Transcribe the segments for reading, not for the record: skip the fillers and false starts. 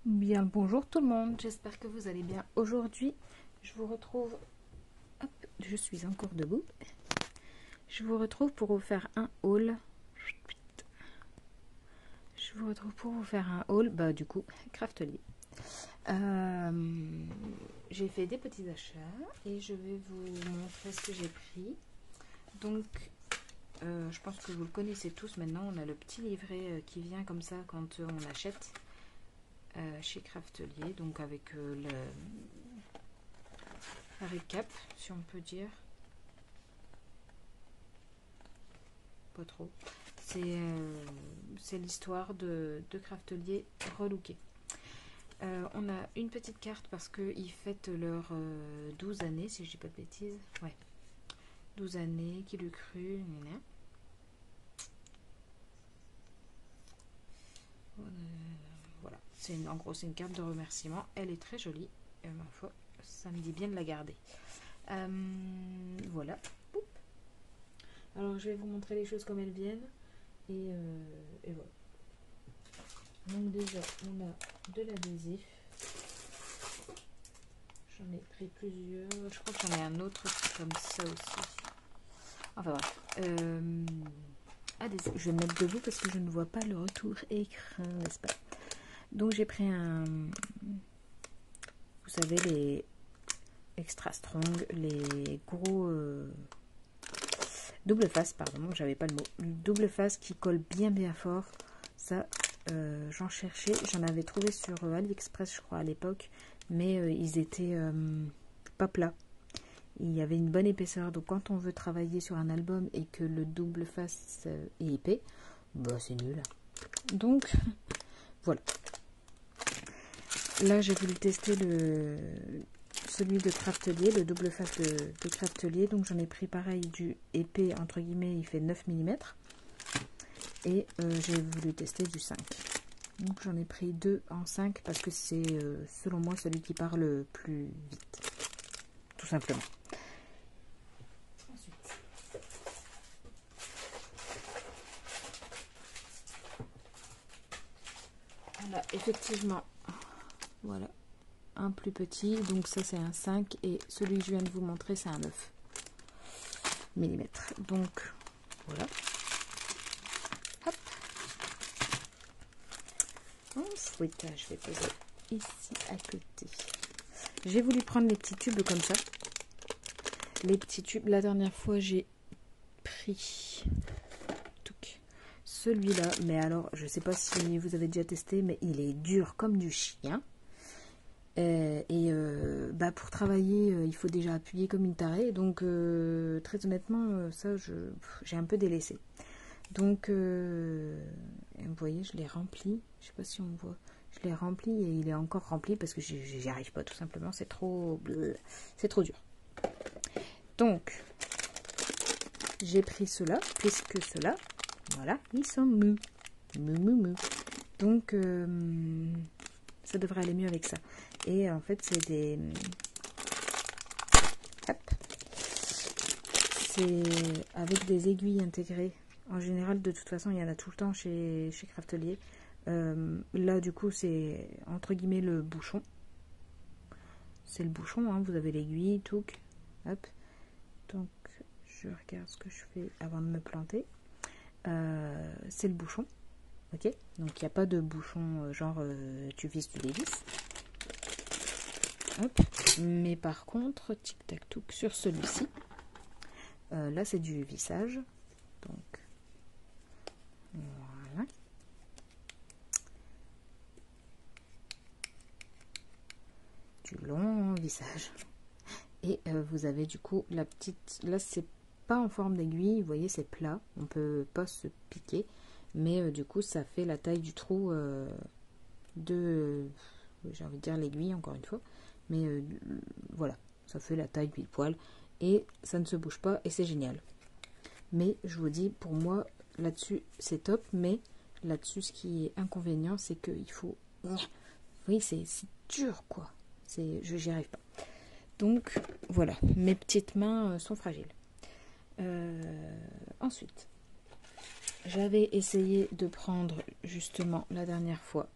Bien le bonjour tout le monde, j'espère que vous allez bien. Aujourd'hui, je vous retrouve, hop, je suis encore debout. Je vous retrouve pour vous faire un haul. Je vous retrouve pour vous faire un haul, du coup, Craftelier. J'ai fait des petits achats et je vais vous montrer ce que j'ai pris. Donc, je pense que vous le connaissez tous maintenant, on a le petit livret qui vient comme ça quand on achète. Chez Craftelier, donc avec le récap, si on peut dire. Pas trop. C'est l'histoire de Craftelier relooké. On a une petite carte parce qu'ils fêtent leurs 12 années, si je dis pas de bêtises. Ouais. 12 années, qui l'eût cru. Voilà. En gros, c'est une carte de remerciement. Elle est très jolie. Ma foi, ça me dit bien de la garder. Voilà. Oup. Alors, je vais vous montrer les choses comme elles viennent. Et voilà. Donc déjà, on a de l'adhésif. J'en ai pris plusieurs. Je crois que j'en ai un autre comme ça aussi. Enfin bref. Adhésif. Je vais me mettre debout parce que je ne vois pas le retour écran, n'est-ce pas? Donc j'ai pris un... Vous savez, les extra strong, les gros... double face, pardon, j'avais pas le mot. Double face qui colle bien fort. Ça, j'en cherchais. J'en avais trouvé sur AliExpress, je crois, à l'époque. Mais ils étaient pas plats. Il y avait une bonne épaisseur. Donc, quand on veut travailler sur un album et que le double face est épais, c'est nul. Donc, voilà. Là, j'ai voulu tester celui de Craftelier, le double face de Craftelier. Donc, j'en ai pris pareil du épais, entre guillemets, il fait 9 mm. Et j'ai voulu tester du 5. Donc j'en ai pris 2 en 5 parce que c'est selon moi celui qui part le plus vite. Tout simplement. Ensuite, on a effectivement, voilà, un plus petit. Donc ça c'est un 5 et celui que je viens de vous montrer c'est un 9 mm. Donc voilà. Hop. Ensuite, je vais poser ici à côté. J'ai voulu prendre les petits tubes comme ça. Les petits tubes, la dernière fois j'ai pris celui-là, mais alors je sais pas si vous avez déjà testé, mais il est dur comme du chien. Pour travailler, il faut déjà appuyer comme une tarée. Donc très honnêtement, ça j'ai un peu délaissé. Donc vous voyez, je l'ai rempli. Je sais pas si on voit. Je l'ai rempli et il est encore rempli parce que j'y arrive pas tout simplement. C'est trop dur. Donc j'ai pris cela puisque cela, voilà, ils sont mous. Donc ça devrait aller mieux avec ça. Et en fait c'est des... Hop. C'est avec des aiguilles intégrées. En général, de toute façon, il y en a tout le temps chez Craftelier. Là, du coup, c'est entre guillemets le bouchon. C'est le bouchon, hein, vous avez l'aiguille, tout. Hop. Donc, je regarde ce que je fais avant de me planter. C'est le bouchon. Ok. Donc, il n'y a pas de bouchon genre tu vis, tu dévisses. Hop. Mais par contre, tic-tac-touc sur celui-ci. Là, c'est du vissage. Donc, voilà. Du long vissage. Et vous avez du coup la petite... Là, c'est pas en forme d'aiguille. Vous voyez, c'est plat. On peut pas se piquer. Mais du coup, ça fait la taille du trou de... j'ai envie de dire l'aiguille, encore une fois. Mais voilà. Ça fait la taille pile poil. Et ça ne se bouge pas. Et c'est génial. Mais je vous dis, pour moi, là-dessus, c'est top. Mais là-dessus, ce qui est inconvénient, c'est qu'il faut... Oui, c'est dur, quoi. J'y arrive pas. Donc, voilà. Mes petites mains sont fragiles. Ensuite, j'avais essayé de prendre, justement, la dernière fois,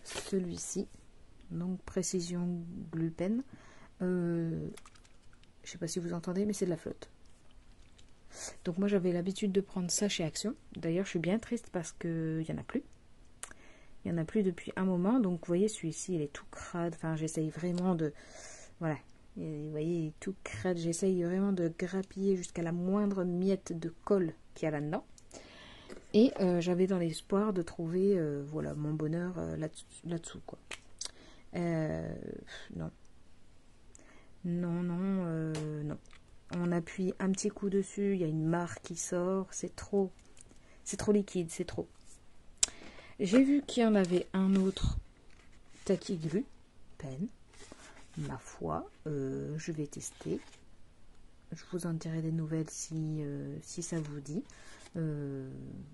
celui-ci. donc précision glue pen. Je sais pas si vous entendez, mais c'est de la flotte. Donc moi j'avais l'habitude de prendre ça chez Action. D'ailleurs je suis bien triste parce qu'il n'y en a plus. Il n'y en a plus depuis un moment. Donc vous voyez celui-ci il est tout crade. Enfin j'essaye vraiment de... Voilà. Et vous voyez il est tout crade. J'essaye vraiment de grappiller jusqu'à la moindre miette de colle qu'il y a là-dedans. Et j'avais dans l'espoir de trouver voilà, mon bonheur là-dessous quoi. Non. Non. On appuie un petit coup dessus, il y a une marque qui sort, c'est trop liquide, c'est trop. J'ai vu qu'il y en avait un autre Tacky Glue Pen. Ma foi, je vais tester. Je vous en dirai des nouvelles si ça vous dit.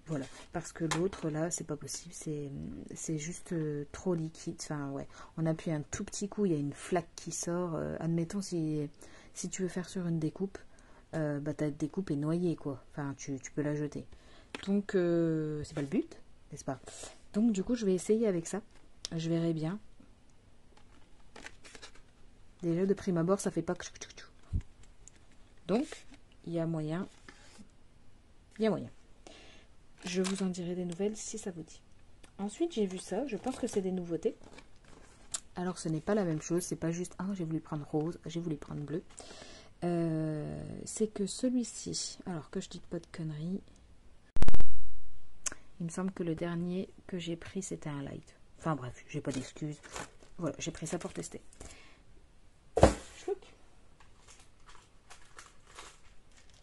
Voilà, parce que l'autre là, c'est pas possible, c'est juste trop liquide. Enfin, ouais, on appuie un tout petit coup, il y a une flaque qui sort. Admettons, si tu veux faire sur une découpe, bah ta découpe est noyée, quoi. Enfin, tu peux la jeter. Donc, c'est pas le but, n'est-ce pas? Donc, du coup, je vais essayer avec ça. Je verrai bien. Déjà, de prime abord, ça fait pas... Donc, il y a moyen. Il y a moyen. Je vous en dirai des nouvelles si ça vous dit. Ensuite, j'ai vu ça. Je pense que c'est des nouveautés. Alors, ce n'est pas la même chose. C'est pas juste, ah, j'ai voulu prendre rose, j'ai voulu prendre bleu. C'est que celui-ci, alors que je dis pas de conneries, il me semble que le dernier que j'ai pris, c'était un light. Enfin bref, j'ai pas d'excuses. Voilà, j'ai pris ça pour tester.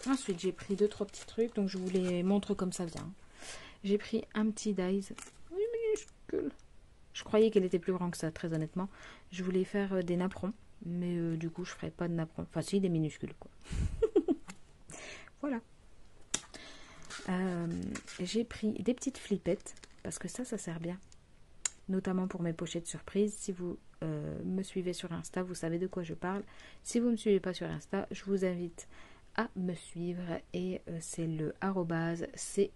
Ensuite, j'ai pris 2-3 petits trucs, donc je vous les montre comme ça vient. J'ai pris un petit dies, minuscule. Je croyais qu'elle était plus grande que ça, très honnêtement. Je voulais faire des napperons, mais du coup, je ferai pas de napperons. Enfin, si, des minuscules, quoi. Voilà. J'ai pris des petites flippettes, parce que ça sert bien. Notamment pour mes pochettes surprises. Si vous me suivez sur Insta, vous savez de quoi je parle. Si vous ne me suivez pas sur Insta, je vous invite à me suivre et c'est le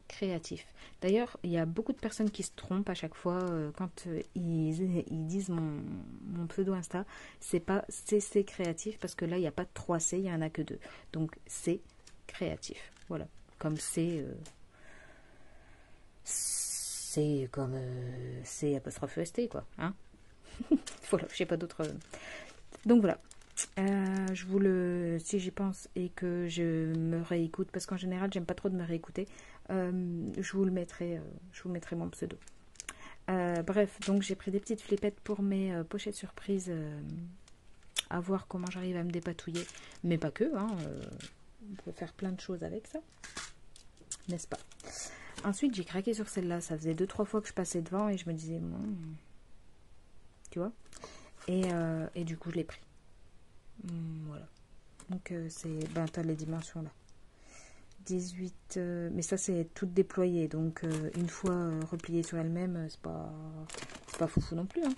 @ccreatif. D'ailleurs, il y a beaucoup de personnes qui se trompent à chaque fois quand ils disent mon pseudo Insta. C'est pas CC créatif parce que là, il n'y a pas de 3 C, il n'y en a que 2. Donc, c'est créatif. Voilà. Comme c'est comme C apostrophe EST, quoi. Hein. Voilà, je sais pas d'autres. Donc voilà. Je vous le, si j'y pense et que je me réécoute, parce qu'en général j'aime pas trop de me réécouter, je vous mettrai mon pseudo. Bref, donc j'ai pris des petites flippettes pour mes pochettes surprises, à voir comment j'arrive à me dépatouiller, mais pas que, hein, on peut faire plein de choses avec ça, n'est-ce pas? Ensuite j'ai craqué sur celle-là, ça faisait 2-3 fois que je passais devant et je me disais, tu vois, et du coup je l'ai pris. Voilà. Donc c'est, ben t'as les dimensions là. 18, mais ça c'est tout déployé, donc une fois repliée sur elle-même, c'est pas foufou non plus. Hein.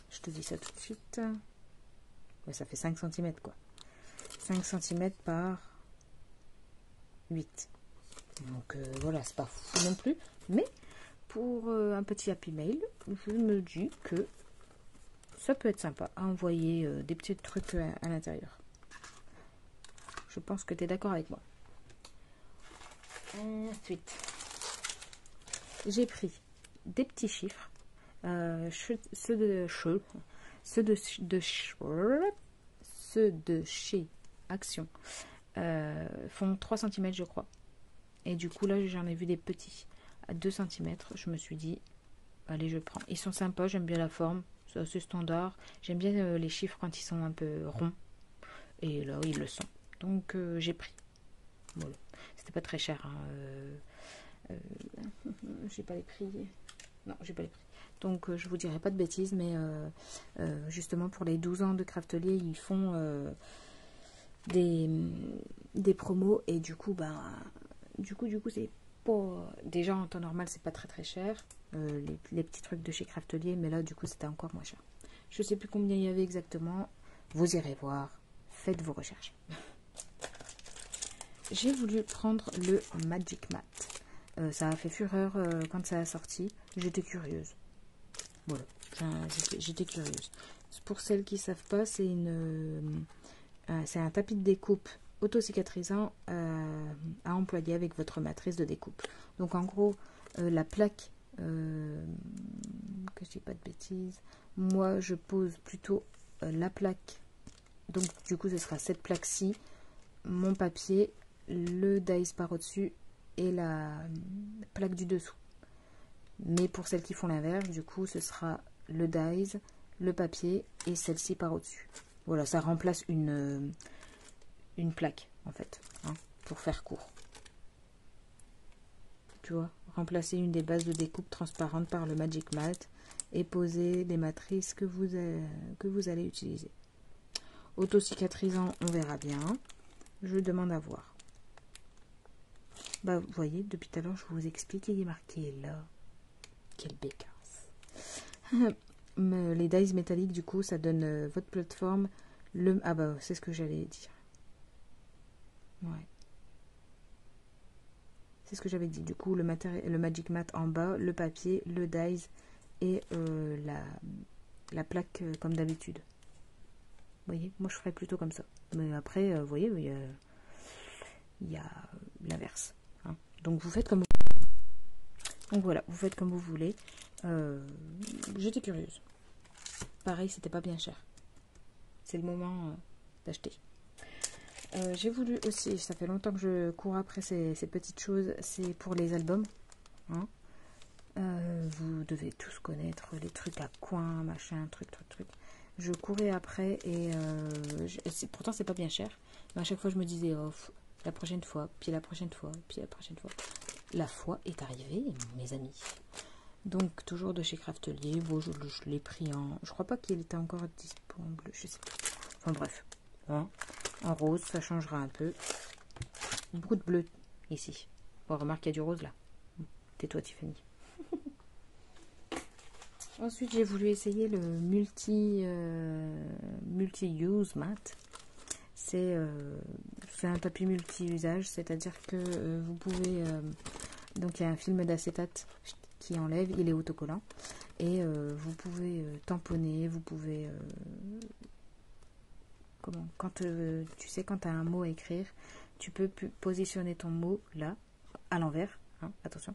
Je te dis ça tout de suite. Ouais, ça fait 5 cm quoi. 5 cm par 8. Donc voilà, c'est pas foufou non plus. Mais pour un petit Happy Mail, je me dis que ça peut être sympa à envoyer des petits trucs à l'intérieur. Je pense que tu es d'accord avec moi. Ensuite, j'ai pris des petits chiffres. Ceux de chez Action font 3 cm je crois. Et du coup là j'en ai vu des petits à 2 cm. Je me suis dit, allez je prends. Ils sont sympas, j'aime bien la forme. C'est assez standard. J'aime bien les chiffres quand ils sont un peu ronds. Et là, ils le sont. Donc, j'ai pris. Voilà. C'était pas très cher. Hein. J'ai pas les prix. Non, j'ai pas les prix. Donc, je vous dirai pas de bêtises. Mais justement, pour les 12 ans de Craftelier, ils font des promos. Et du coup, ben, du coup, c'est pas... Déjà, en temps normal, c'est pas très cher. Les petits trucs de chez Craftelier, mais là du coup c'était encore moins cher. Je sais plus combien il y avait exactement, vous irez voir, faites vos recherches. J'ai voulu prendre le Magic Mat. Ça a fait fureur quand ça a sorti, j'étais curieuse. Voilà, J'étais curieuse. Pour celles qui ne savent pas, c'est un tapis de découpe auto-cicatrisant à employer avec votre matrice de découpe. Donc en gros, la plaque, que je dis pas de bêtises, moi je pose plutôt la plaque. Donc du coup ce sera cette plaque-ci, mon papier, le dies par au-dessus et la plaque du dessous. Mais pour celles qui font l'inverse, du coup ce sera le dies, le papier et celle-ci par au-dessus. Voilà, ça remplace une plaque en fait, hein, pour faire court. Tu vois, remplacer une des bases de découpe transparente par le Magic Mat et poser les matrices que vous allez utiliser. Auto-cicatrisant, on verra bien. Je demande à voir. Bah, vous voyez, depuis tout à l'heure, je vous explique, il est marqué là. Quelle bécasse. Les dies métalliques, du coup, ça donne votre plateforme. Ah bah, c'est ce que j'allais dire. Ouais. C'est ce que j'avais dit. Du coup, le Magic Mat en bas, le papier, le dies et la plaque comme d'habitude. Vous voyez, moi je ferais plutôt comme ça. Mais après, vous voyez, il y a l'inverse. Hein. Donc vous faites comme vous voulez. Donc voilà, vous faites comme vous voulez. J'étais curieuse. Pareil, c'était pas bien cher. C'est le moment d'acheter. J'ai voulu aussi, ça fait longtemps que je cours après ces petites choses, c'est pour les albums. Hein. Vous devez tous connaître les trucs à coin, machin, truc. Je courais après et pourtant c'est pas bien cher. Mais à chaque fois je me disais oh, la prochaine fois, puis la prochaine fois, puis la prochaine fois. La fois est arrivée, mes amis. Donc toujours de chez Craftelier. Bon, je l'ai pris en. Je crois pas qu'il était encore disponible. Je sais pas. Enfin bref. Hein. En rose, ça changera un peu. Beaucoup de bleu ici. Bon, remarque, il y a du rose là. Tais-toi, Tiffany. Ensuite, j'ai voulu essayer le multi-use mat. C'est un tapis multi-usage, c'est-à-dire que vous pouvez... donc, il y a un film d'acétate qui enlève, il est autocollant. Et vous pouvez tamponner, vous pouvez... quand tu sais, quand tu as un mot à écrire, tu peux positionner ton mot là, à l'envers, hein, attention,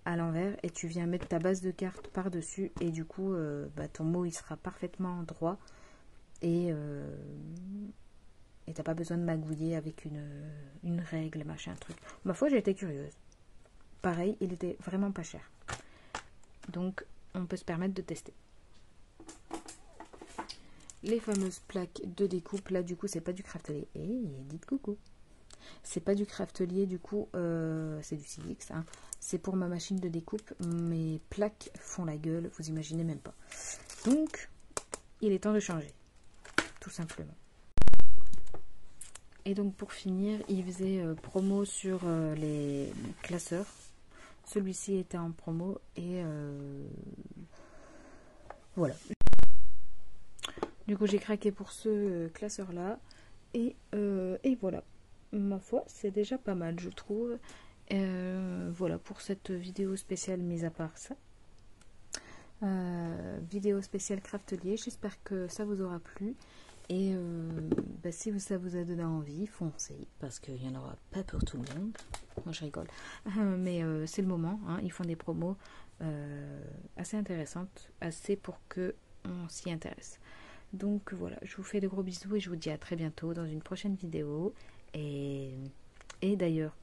à l'envers, et tu viens mettre ta base de cartes par-dessus, et du coup, ton mot, il sera parfaitement droit, et t'as pas besoin de magouiller avec une règle, machin, truc. Ma foi, j'ai été curieuse. Pareil, il était vraiment pas cher. Donc, on peut se permettre de tester. Les fameuses plaques de découpe, là, du coup, c'est pas du Craftelier. Dites coucou. C'est pas du Craftelier, du coup, c'est du Silix, hein. C'est pour ma machine de découpe. Mes plaques font la gueule, vous imaginez même pas. Donc, il est temps de changer, tout simplement. Et donc, pour finir, il faisait promo sur les classeurs. Celui-ci était en promo et voilà. Du coup, j'ai craqué pour ce classeur-là et voilà. Ma foi, c'est déjà pas mal, je trouve. Voilà pour cette vidéo spéciale, mis à part ça. Vidéo spéciale Craftelier. J'espère que ça vous aura plu. Et si ça vous a donné envie, foncez. Parce qu'il n'y en aura pas pour tout le monde. Moi, je rigole. Mais c'est le moment. Hein, ils font des promos assez intéressantes. Assez pour qu'on s'y intéresse. Donc voilà, je vous fais de gros bisous et je vous dis à très bientôt dans une prochaine vidéo. Et d'ailleurs,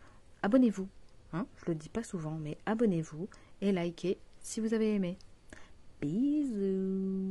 abonnez-vous. Hein, je le dis pas souvent, mais abonnez-vous et likez si vous avez aimé. Bisous.